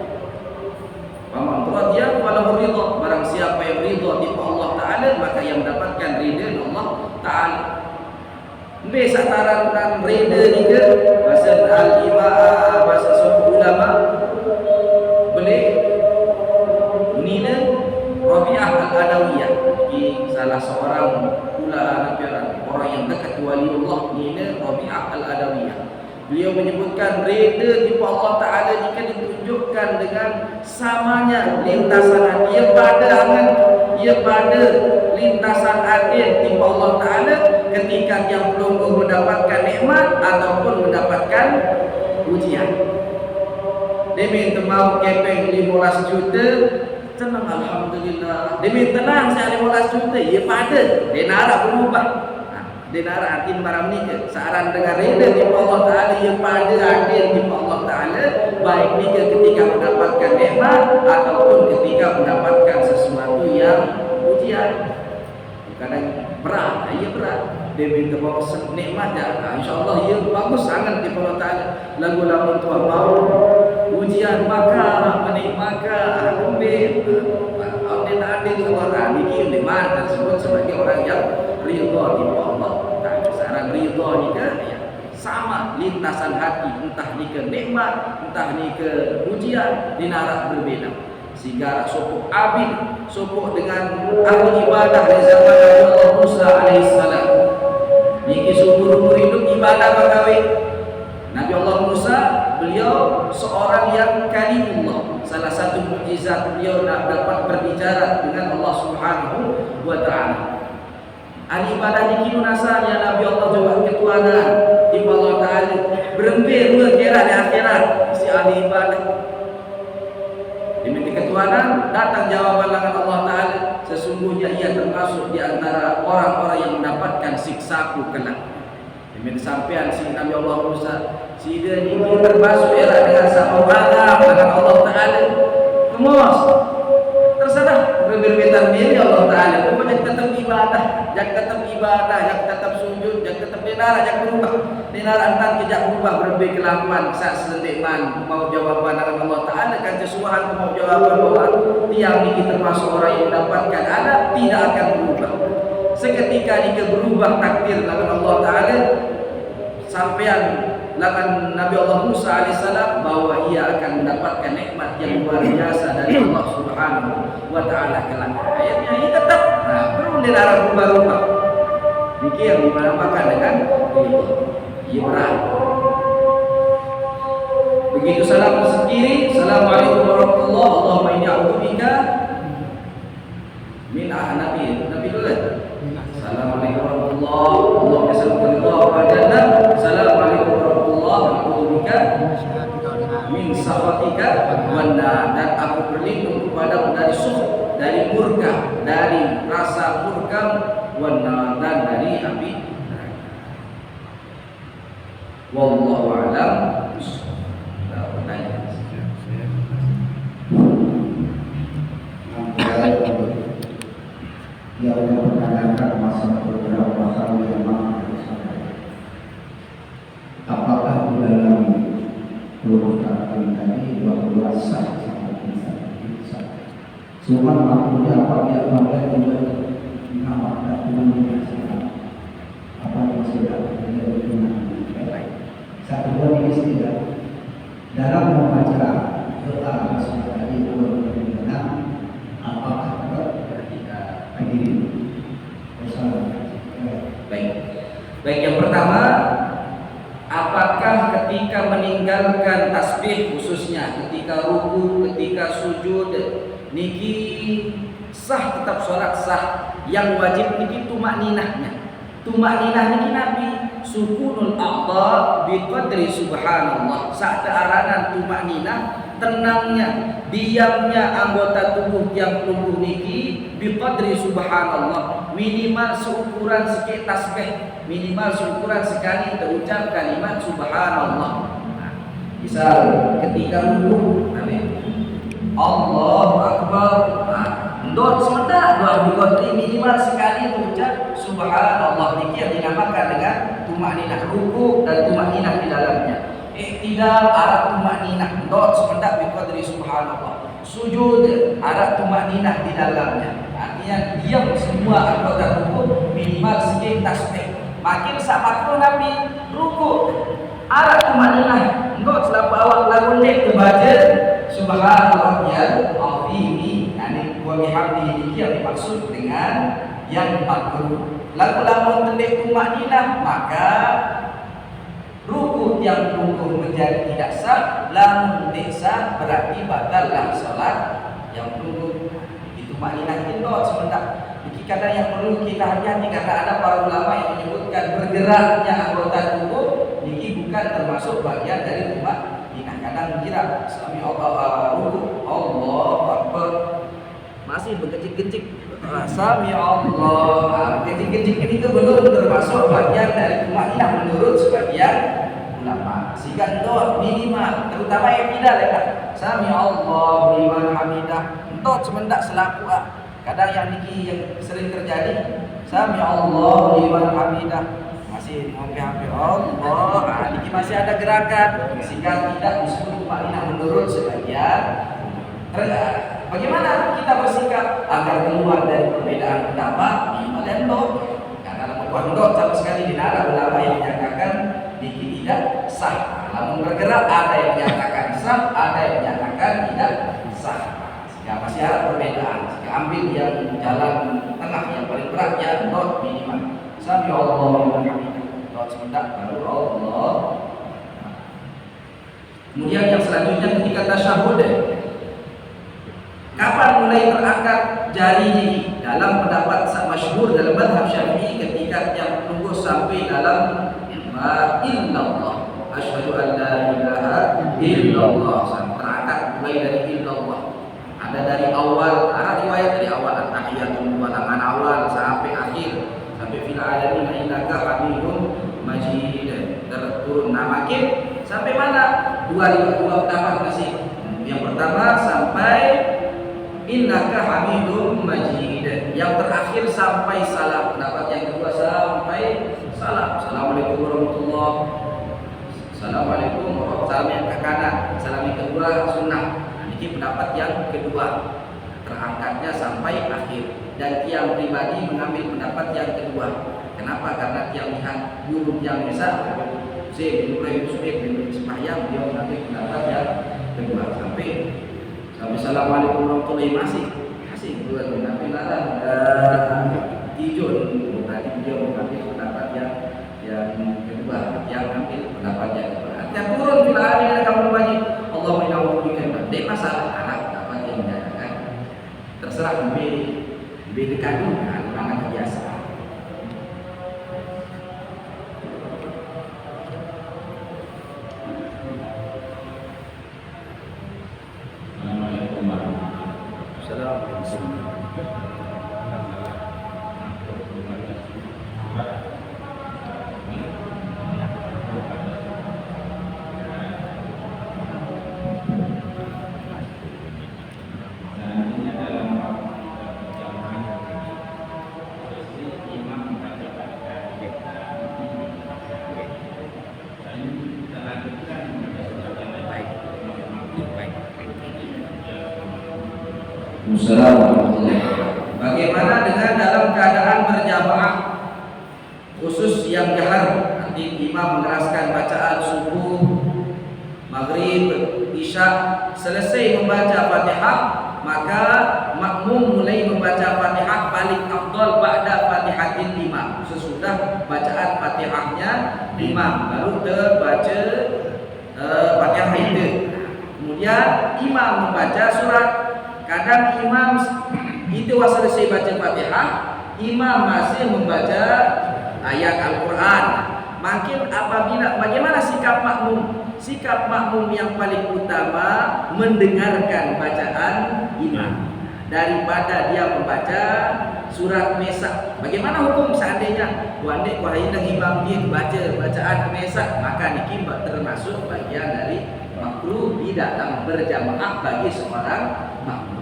Faman radiya falahu ridha, barang siapa yang ridha di Allah Ta'ala maka yang mendapatkan ridha Allah Ta'ala. Bisa tarangan ridha ni ke bahasa al-imam bahasa ulama boleh Nina Rabi'ah al-Adawiyah, salah seorang ulama orang yang dekat waliullah, Nina Rabi'ah al-Adawiyah. Beliau menyebutkan reda di Allah Ta'ala jika ditunjukkan dengan samanya lintasan hati. Ia pada lintasan hati di Allah Ta'ala ketika yang belum mendapatkan nikmat ataupun mendapatkan ujian. Dia minta mau kepeng 15 juta, tenang alhamdulillah. Dia minta tenang saya 15 juta, ia pada dia nak berubah. Denara arti barang ni ke saran dengan reda di Allah Ta'ala yang pada adil di Allah Ta'ala, baik ni ketika mendapatkan nikmat ataupun ketika mendapatkan sesuatu yang ujian. Kadang berat, ia berat. Dia minta bawa nikmat ya, insyaAllah ia bagus sangat di Allah Ta'ala. Lagu-lagu Tuhan mau ujian maka maka ambil dia tak adil orang ini nikmat tersebut sebagai orang yang ridha di Allah. Saran ridha ni ke sama lintasan hati, entah ni ke nikmat, entah ni ke ujian, di narak berbeda. Sehingga sopok abid, sopok dengan ahli ibadah di zaman Nabi Allah Musa alaihissalam. Niki seumur hidup ibadah bagawi. Nabi Allah Musa, beliau seorang yang kalimullah. Salah satu mukjizat beliau dapat berbicara dengan Allah Subhanahu wa Ta'ala. Ahli ibadah niki nasanya Nabi Allah jawab ketuhanan di Allah Ta'ala. Berhenti dua kira di akhirat si ahli ibadah. Diminta ketuhanan, datang jawaban dengan Allah Ta'ala. Sesungguhnya ia termasuk di antara orang-orang yang mendapatkan siksaku kelak. Diminta sampean si Nabi Allah Musa, si dia ini termasuk ialah dengan sama azab dengan Allah Ta'ala. Kemus terserah berbeda milih Allah Ta'ala. Pokoknya tetap ibadah, yang tetap sujud, yang tetap denara, yang berubah. Denara antar kejap berubah, berbeda kelakuan saat sentikman mau jawaban dengan Allah Ta'ala. Kan sesuatu mau jawaban bahwa tiang ini termasuk orang yang mendapatkan adab tidak akan berubah. Seketika dia berubah takdir dengan Allah Ta'ala, sampean dengan Nabi Allah Musa alaihissalam bahwa ia akan mendapatkan nikmat yang luar biasa dari Allah Subhanahu wa Ta'ala kelak. Ayatnya ini tetap perlu dilarang berubah-ubah. Dikir yang dinamakan dengan Ibrahim. Begitu salam kiri, assalamualaikum warahmatullahi wabarakatuh. Allahumma inni a'udzubika min Nabi dulu kan? Assalamualaikum warahmatullahi wabarakatuh. Allahumma salli wa jannah. Assalamualaikum warahmatullahi wabarakatuh. Min sakhatika wan nar, dan aku berlindung kepadamu dari sukhut, dari murka, dari rasa murka, wan nar, dan dari api neraka. Wallahu a'lam. Yang mempertanyakan masalah beberapa hal yang memang apakah di dalam perkataan tadi bahwa sah sama tidak. Cuma maksudnya apa dia pakai untuk mengamalkan dengan apa yang sudah terjadi dengan baik. Satu dua ini tidak dalam membaca doa maksud tadi benar apakah Baik, yang pertama, apakah ketika meninggalkan tasbih, khususnya ketika ruku, ketika sujud, niki sah, tetap sholat sah. Yang wajib niki tumakninahnya. Tumakninah niki Nabi sukunul a'dha biqadri subhanallah. Saat aranan tumakninah, tenangnya, diamnya anggota tubuh yang lungguh niki biqadri subhanallah, minimal seukuran sekali tasbih, minimal seukuran sekali terucap kalimat subhanallah. Misal ketika lungguh, Allahu akbar, ndot sementara doa biqadri minimal sekali terucap subhanallah. Niki yang dinamakan dengan tumakninah ruku dan tumakninah di dalamnya. Iktidal arah tumakninah, ndot sementara biqadri subhanallah. Sujud arah tumakninah di dalamnya. Artinya diam semua anggota tubuh minimal sedikit tasbih. Makin sama Nabi ruku arah tumakninah, ndot selalu awak lagu nek kebaca subhanallah ya azimi, yani wa bihamdihi, yang dimaksud dengan yang makruh. Lagu-lagu tendek tumakninah, maka ruku yang lungguh menjadi tidak sah, lamun tidak sah berarti batallah salat yang lungguh. Itu maknanya itu sebentar. Jadi kadang yang perlu kita hati-hati, karena ada para ulama yang menyebutkan bergeraknya anggota tubuh ini bukan termasuk bagian dari tumakninah. Kadang kira sami Allah ruku, Allahu akbar, masih bergejik-gejik. Sami Allah, gejik-gejik ini itu belum termasuk bagian dari tumakninah menurut sebagian ulama. Sehingga ndot minimal, terutama yang tidak ya, sami Allah liman hamidah, ndot semendak selaku kadang yang niki yang sering terjadi sami Allah liman hamidah masih hampir Allah, niki masih ada gerakan sehingga tidak disebut tumakninah menurut sebagian. Bagaimana kita bersikap agar keluar dari perbedaan pendapat di Malendo? Karena ndot sama sekali dinara ulama yang menyatakan niki tidak sah. Namun bergerak ada yang menyatakan sah, ada yang menyatakan tidak sah. Ya masih ada perbedaan. Ambil yang jalan tengah yang paling berat ya ndot minimal. Sami Allah liman hamidah. Ndot sebentar baru Allah. Kemudian yang selanjutnya ketika tasyahud, kapan mulai terangkat jari gigi? Dalam pendapat masyhur dalam mazhab Syafi'i, ketika yang tunggu sampai dalam illallah, asyhadu an la ilaha illallah, terangkat mulai dari illallah. Ada dari awal, ada riwayat dari awal at-tahiyatul walangan awal sampai akhir, sampai fil alamin innaka hamidum majid, terturun. Nah makin sampai mana? Dua pendapat masih. Yang pertama sampai innaka hamidum majid, yang terakhir sampai salam. Pendapat yang kedua sampai salam. Assalamualaikum warahmatullahi wabarakatuh. Assalamualaikum warahmatullahi wabarakatuh. Salam yang ke kanan, salam yang kedua sunnah. Ini pendapat yang kedua, terangkatnya sampai akhir. Dan tiang pribadi mengambil pendapat yang kedua. Kenapa? Karena tiang lihat guru yang besar, Zaid bin Ibrahim Suhaib bin Ismail, dia mengambil pendapat yang kedua sampai assalamualaikum warahmatullahi masih buat Nabi larang hijau. Tadi beliau mengambil pendapat yang kedua, yang ambil pendapat yang kedua. Artinya turun bila ada kamu wajib terserah lebih dekat dulu mana kebiasaan. Assalamualaikum warahmatullahi wabarakatuh. Bagaimana dengan dalam keadaan berjamaah, khusus yang jahar, nanti imam mengeraskan bacaan subuh, maghrib, isya, selesai membaca Fatihah, maka makmum mulai membaca Fatihah paling afdal ba'da Fatihatil imam. Sesudah bacaan Fatihahnya imam baru terbaca Fatihah itu. Kemudian imam membaca surat. Kadang imam itu selesai baca Fatihah, imam masih membaca ayat Al-Quran. Makin bagaimana sikap makmum? Sikap makmum yang paling utama mendengarkan bacaan imam daripada dia membaca surat mesak. Bagaimana hukum seandainya wandek wahai imam dia baca bacaan mesak, maka niki termasuk bagian dari makruh di dalam berjamaah bagi seorang makmum,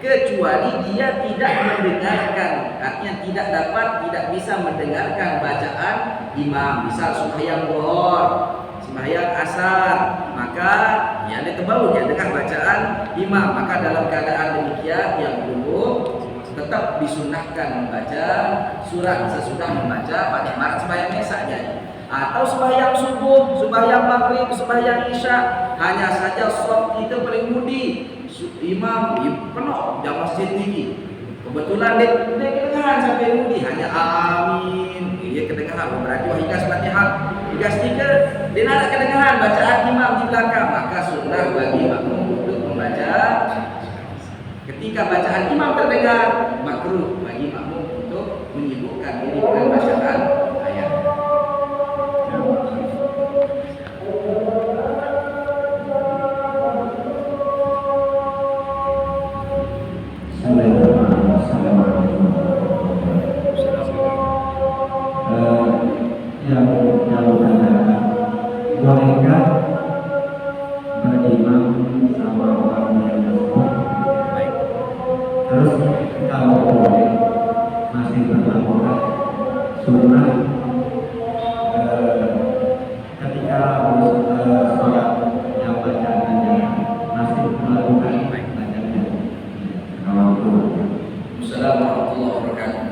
kecuali dia tidak mendengarkan, artinya tidak bisa mendengarkan bacaan imam, misal sembahyang zuhur, sembahyang asar, maka ya dia terbau dia dengar bacaan imam, maka dalam keadaan demikian yang dulu tetap disunahkan membaca surat sesudah membaca Fatihah sembahyang saja. Atau sembahyang subuh, sembahyang maghrib, sembahyang isya, hanya saja shaf kita paling mudi. Imam penuh jam masjid tinggi. Kebetulan dia kedengaran sampai mudi, hanya amin. Dia kedengaran berarti wahai Fatihah. Tiga stiker, dia nak kedengaran bacaan imam di belakang, maka sunnah bagi makmum untuk membaca. Ketika bacaan imam terdengar, makruh bagi makmum untuk menyibukkan diri dengan bacaan ayat. Bolehkah berimam sama orang yang tersebut? Terus kalau boleh masih berlakukan sunnah ketika sholat yang bacaannya masih melakukan bacaan kalau boleh. Assalamualaikum warahmatullahi wabarakatuh.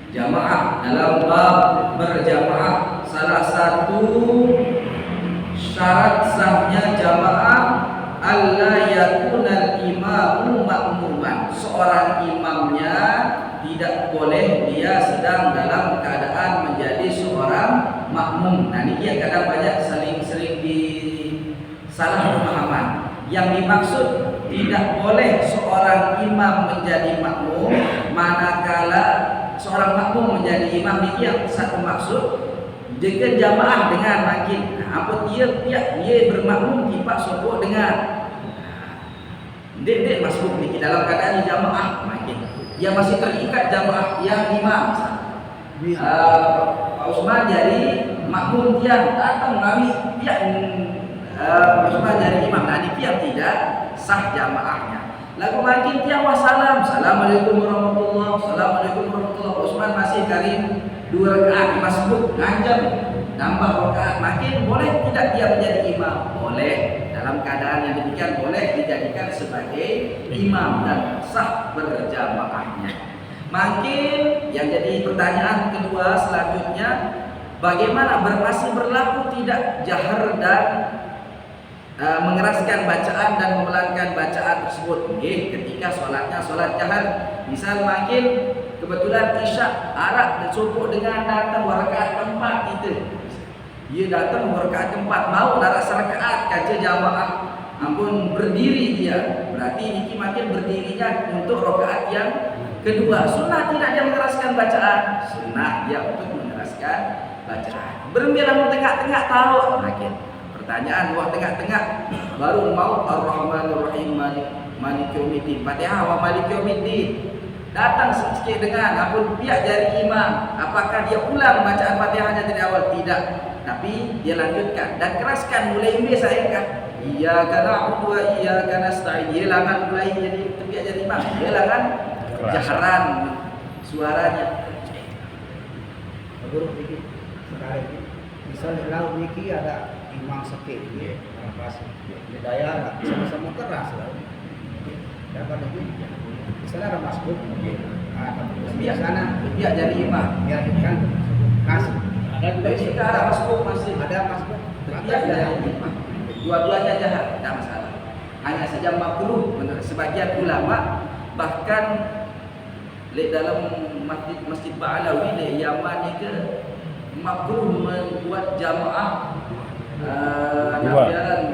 Jamaah dalam bab berjamaah, salah satu syarat sahnya jamaah alla yakunal imamu makmuman. Seorang imamnya tidak boleh dia sedang dalam keadaan menjadi seorang makmum. Nah ini yang kadang banyak sering di salah pemahaman. Yang dimaksud tidak boleh seorang imam menjadi makmum manakala seorang makmum menjadi imam. Ini yang satu maksud. Jika jamaah dengan makin apa dia bermakmum tipak sokok dengan dek masuk ni dalam keadaan jamaah makin dia masih terikat jamaah yang imam. Pak Usman jadi makmum dia datang kami dia Pak Usman jadi imam. Nah ini yang tidak sah jamaahnya. Lagu makin tiang wassalam, assalamualaikum warahmatullahi wabarakatuh, assalamualaikum warahmatullahi wabarakatuh. Pak Usman masih karim 2 rakaat masbuk ngancam nambah rakaat, makin boleh tidak dia menjadi imam? Boleh. Dalam keadaan yang demikian boleh dijadikan sebagai imam dan sah berjamaahnya. Makin yang jadi pertanyaan kedua selanjutnya, bagaimana masih berlaku tidak jahar dan mengeraskan bacaan dan memelankan bacaan tersebut? Ketika sholatnya sholat jahar, misal makin kebetulan isya arak dan subuh dengan datang rakaat keempat itu, dia datang rakaat keempat mau darah rakaat kaca jamaah ampun berdiri dia, berarti ini makin berdirinya untuk rakaat yang kedua. Sunnah tidak dia mengeraskan bacaan, sunnah dia untuk mengeraskan bacaan. Bermila tengah-tengah tahu makin. Pertanyaan wah tengah-tengah baru mau Ar-Rahmanur Rahim Malik Yaumiddin. Fatihah wa Malik Yaumiddin. Datang sedikit dengan ampun pihak dari imam. Apakah dia ulang bacaan Fatihahnya dari awal? Tidak. Tapi dia lanjutkan dan keraskan mulai biasa kan. Iyyaka na'budu wa iyyaka nasta'in. Dia langan mulai jadi pihak dari imam. Dia langan jaharan suaranya. Guru ini sekarang ini misalnya kalau Niki ada imam sakit ya, pas daya sama-sama keras lah. Dapat lagi. Misalnya ada masbuk, biasanya pihak dari imam. Ya kan kasih. Ada juga jika ada masbuk masih Ada masbuk. pihak dari imam. Dua-duanya jahat, tidak masalah. Hanya saja makruh menurut sebagian ulama, bahkan dalam masjid Ba'alawi di Yaman itu makruh membuat jamaah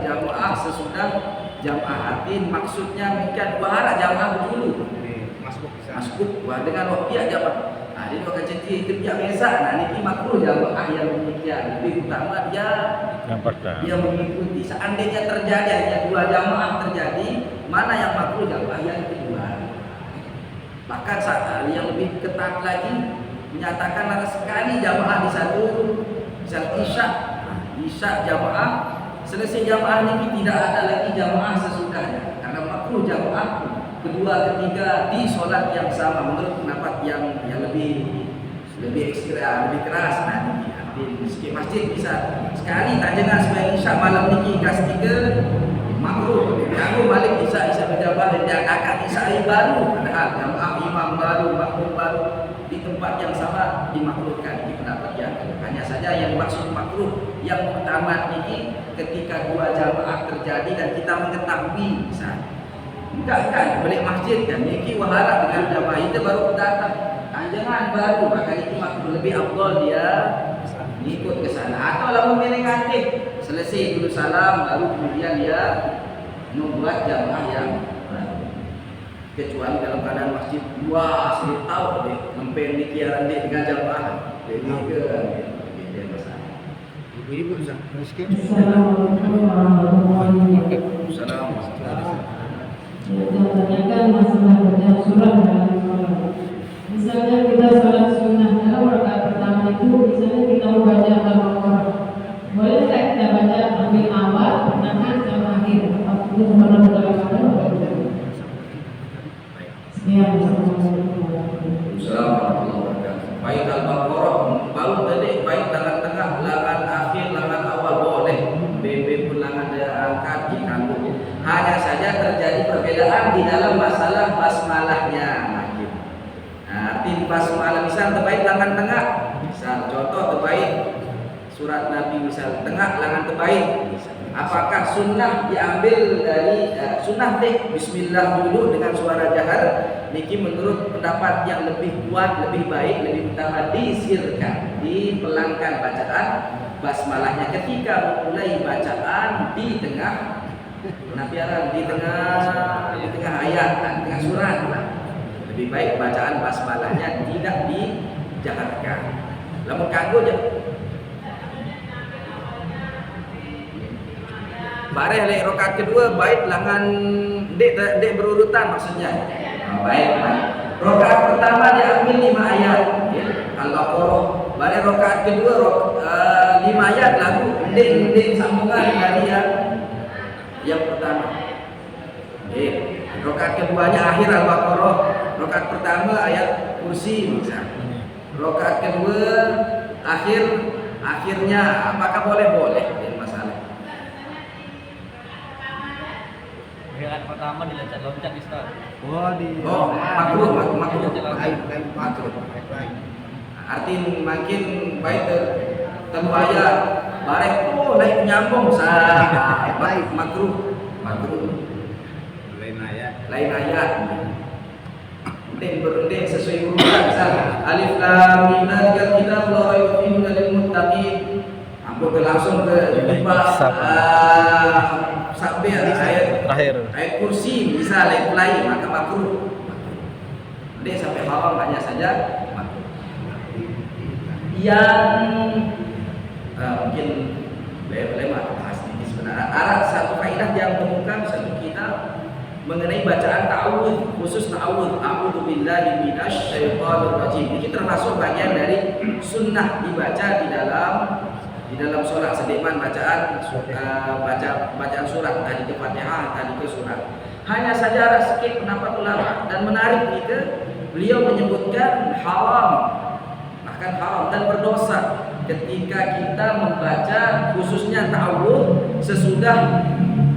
jamaah sesudah jamaah. Arti maksudnya mungkin bahara jamaah dulu masbuk dengan waktu jamaah. Nah, dia akan cerita itu pihak biasa. Nah, ini makruh jamaah yang demikian. Lebih utama dia mengikuti. Seandainya terjadi hanya dua jamaah terjadi, mana yang makruh jamaah yang kedua. Bahkan saat yang lebih ketat lagi menyatakan ada sekali jamaah di satu misal isya jamaah selesai jamaah ini tidak ada lagi jamaah sesudahnya karena makruh jamaah kedua ketiga di solat yang sama menurut pendapat yang lebih keras. Nah di masjid bisa sekali tak jangan supaya isya malam ini gas 3 makruh. Aku balik isya berjamaah dan diadakan isya baru padahal jamaah imam baru makmum baru di tempat yang sama dimakruhkan. Ini pendapat yang hanya saja yang maksud makruh yang utama ini ketika dua jamaah terjadi dan kita mengetahui misalnya enggak kan balik masjid kan ini wahara dengan jamaah itu baru datang jangan baru maka itu makruh lebih afdal dia ikut ke sana atau lalu menengati selesai dulu salam baru kemudian dia membuat jamaah yang kecuali dalam keadaan masjid luas dia tahu deh sampai dikiaran dia dengan jamaah jadi ke dia masalah. Ibu-ibu miskin. Assalamualaikum warahmatullahi wabarakatuh. Assalamualaikum. Saya tanyakan masalah baca surah dalam sholat. Misalnya kita sholat sunnah dalam rakaat pertama itu, misalnya kita membaca Al-Baqarah, boleh tak kita baca ambil awal, pertengahan, sama akhir? Apa itu pernah dalam ada? Sekian. Assalamualaikum warahmatullahi wabarakatuh. Baik Al-Baqarah baru tadi baik tangan tengah, langan akhir, langan awal boleh. BB pun langan angkat dikandung. Hanya saja terjadi perbedaan di dalam masalah basmalahnya. Nah, arti basmalah misal terbaik langan tengah. Misal contoh terbaik surat Nabi misal tengah langan terbaik. Apakah sunnah diambil dari sunnah deh bismillah dulu dengan suara jahar? Niki menurut pendapat yang lebih kuat, lebih baik, lebih utama disirkan, dipelangkan bacaan basmalahnya ketika memulai bacaan di tengah penapiaran di tengah ayat, di tengah surat. Lebih baik bacaan basmalahnya tidak dijaharkan. Lamun kanggo je bareh lek rakaat kedua baik langan dek berurutan maksudnya. Baik. Rakaat pertama diambil 5 ayat ya, Al-Baqarah. Bareh rakaat kedua 5 ayat lalu dek sambungan dari yang pertama. Rakaat keduanya akhir Al-Baqarah. Rakaat pertama ayat kursi misalnya. Rakaat kedua akhirnya apakah boleh? Masalah. Rakaat pertama diloncat-loncat di start. Makruh. Arti makin baik terbayar barek naik nyambung baik makruh lain ayat berunding sesuai urutan misalnya alif lam mim dzal kitab la raiba fihi lil muttaqin langsung ke sampai ayat Terakhir. ayat kursi bisa mulai maka makruh. Dia sampai haram hanya saja makruh. Yang mungkin boleh bahas ini sebenarnya. Ada satu kaidah yang temukan satu kitab mengenai bacaan ta'awudz, khusus ta'awudz, a'udzu billahi minasyaitonir rajim. Ini termasuk bagian dari sunnah dibaca di dalam sholat, sediman bacaan bacaan surat tadi ke Fatihah, tadi ke surat. Hanya saja ada sedikit pendapat ulama dan menarik itu beliau menyebutkan haram, bahkan haram dan berdosa ketika kita membaca khususnya ta'awudz sesudah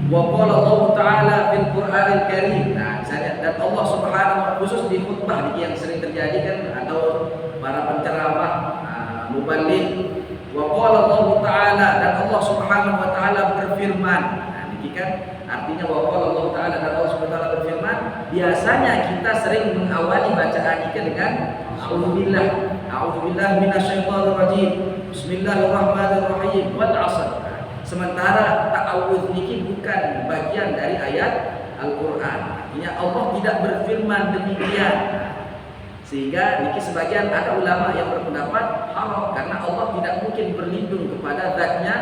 wa qala Allah Ta'ala fil Qur'anil Karim. Nah, misalnya dan Allah Subhanahu wa khusus di khutbah yang sering terjadi kan atau para penceramah muballigh wa qala Allah Ta'ala dan Allah Subhanahu wa taala berfirman. Nah, ini kan artinya wa qala Allah Ta'ala dan Allah Subhanahu wa taala berfirman. Biasanya kita sering mengawali bacaan ini dengan a'udzubillah minasyaitonir rajim. Bismillahirrahmanirrahim wal 'ashr. Sementara ta'awudz ini bukan bagian dari ayat Al-Qur'an. Artinya Allah tidak berfirman demikian. Sehingga niki sebagian ada ulama yang berpendapat haram karena Allah tidak mungkin berlindung kepada zatnya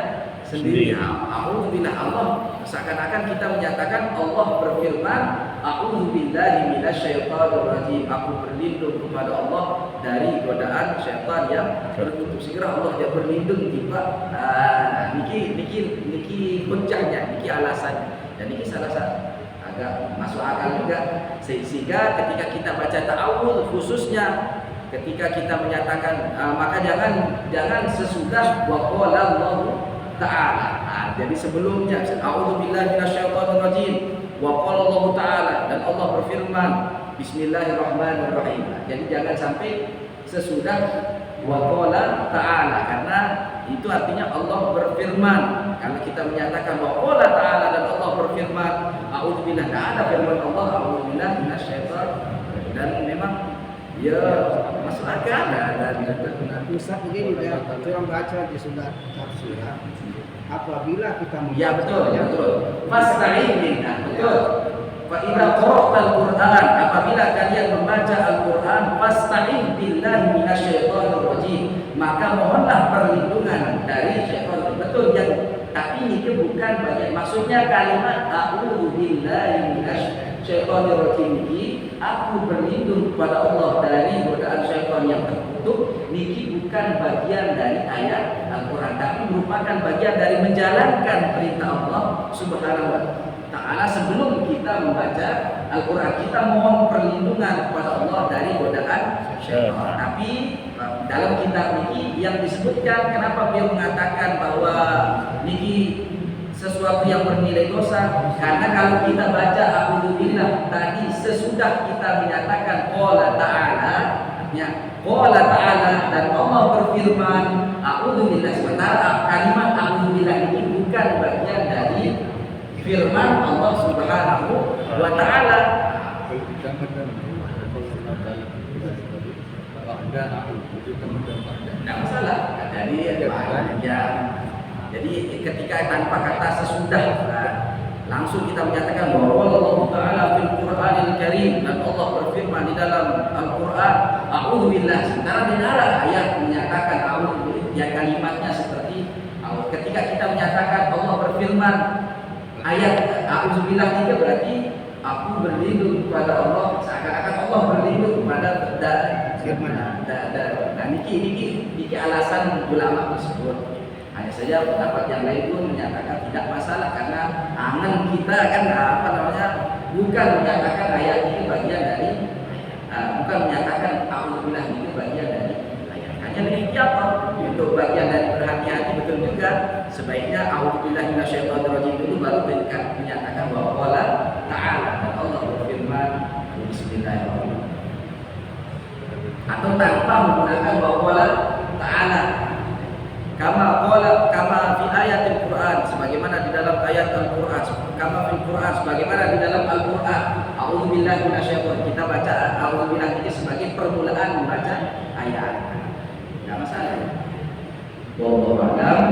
sendiri. A'udzubillah, Allah seakan-akan kita menyatakan Allah berfirman a'udzubillahi minasyaitonir rajim. Aku berlindung kepada Allah dari godaan syaitan yang tertutup. Segera Allah dia berlindung tiba. Niki hujahnya, niki alasannya. Dan niki salah satu agak masuk akal juga. Sehingga ketika kita baca ta'awudz khususnya ketika kita menyatakan maka jangan sesudah wa qala Allah Ta'ala. Jadi sebelumnya a'udzubillahi minasyaitonir rajim wa qala Allah Ta'ala dan Allah berfirman bismillahirrahmanirrahim. Jadi jangan sampai sesudah wa qala Ta'ala karena itu artinya Allah berfirman. Kalau kita menyatakan wa qala Ta'ala dan Allah berfirman a'udzubillah ta'ala firman Allah a'udzubillah minasyaitonir dan memang ya masuk akal dan Ustaz begini ya, orang baca di surat tafsir. Apabila kita ya betul. Fasta'in billah. Betul. Fa idza qara'tal Qur'an, apabila kalian membaca Al-Qur'an, fasta'in billahi minasyaitonir rajim. Maka mohonlah perlindungan dari syaitan. Betul yang tapi ini bukan bagian maksudnya kalimat a'udzu billahi minasyaitonir rajim ini aku berlindung kepada Allah dari godaan syaitan yang terkutuk. Niki bukan bagian dari ayat Al-Qur'an tapi merupakan bagian dari menjalankan perintah Allah Subhanahu wa taala. Sebelum kita membaca Al-Qur'an kita mohon perlindungan kepada Allah dari godaan syaitan. Tapi dalam kitab niki yang disebutkan kenapa beliau mengatakan bahwa niki sesuatu yang bernilai dosa karena kalau kita baca a'udzubillah tadi sesudah kita menyatakan qala ta'ala artinya qala ta'ala dan Allah berfirman a'udzubillah sementara kalimat a'udzubillah ini bukan bagian dari firman Allah Subhanahu wa taala. Tidak masalah. Jadi ketika tanpa kata sesudah langsung kita menyatakan bahwa Allah Ta'ala fil Qur'anil Karim dan Allah berfirman di dalam Al-Qur'an a'udzubillah. Sementara di dalam ayat menyatakan a'udzubillah ya kalimatnya seperti ketika kita menyatakan Allah berfirman ayat a'udzubillah itu berarti aku berlindung kepada Allah seakan-akan Allah berlindung kepada firman. Dan niki alasan ulama tersebut. Hanya saja pendapat yang lain pun menyatakan tidak masalah karena angan kita kan bukan menyatakan ayat ini bagian dari bukan menyatakan a'udzubillah ini bagian dari ayat. Hanya demikian untuk bagian dari berhati-hati betul juga sebaiknya a'udzubillah minasyaitonir rajim dulu baru menyatakan bahwa qala ta'ala dan Allah berfirman bismillahirrahmanirrahim atau tanpa menggunakan bahwa qala ta'ala kama fi ayatil Qur'an sebagaimana di dalam ayat Al-Qur'an kama fil Qur'an sebagaimana di dalam Al-Qur'an a'udzubillahi minasyaitonir kita baca a'udzubillah ini sebagai permulaan membaca ayat. Enggak masalah. Wallahu a'lam.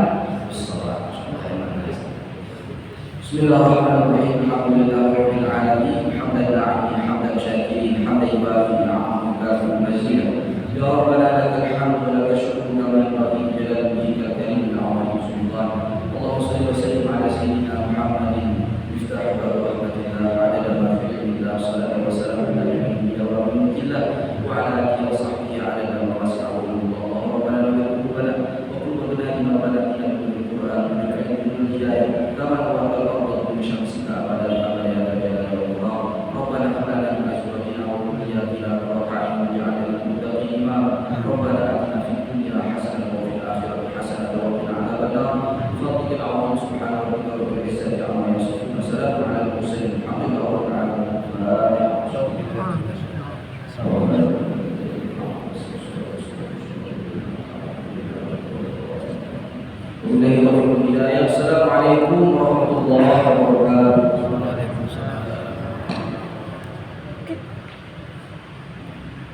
Bismillahirrahmanirrahim. Alhamdulillahirabbil alamin. Hamdan lillahi hamdan syakirin hamdan yuwafi ni'amahu wa mazidah. Ya Rabbana lakal hamdu wa lakal syukru kama yanbaghi li jalali wajhikal karim wa 'azimi sultanik. Allahumma shalli wa sallim ala sayyidina Muhammadin miftah rahmatillah adada ma fi ilmillah salatu wa salam ala nabiyyina wa rasulillah wa ala alihi wa sahbihi adada ma wasi'ahu Allah. Rabbana la taqabbal wa qul rabbana inna balaghna bil Qur'an wa bil hidayah kama wa syamsika pada ya Allah. Rabbana hab lana min azwajina wa dhurriyyatina qurrata a'yun waj'alna lil muttaqina imama. Rabbana atina fid dunya hasanatan wa fil akhirati hasanatan wa qina adzabannar. Fadlika Allah subhanahu wa ta'ala bil izzati amma yasifun. Wassalamu ala al-mursalin. Alhamdulillahi rabbil alamin. Assalamualaikum warahmatullahi wabarakatuh.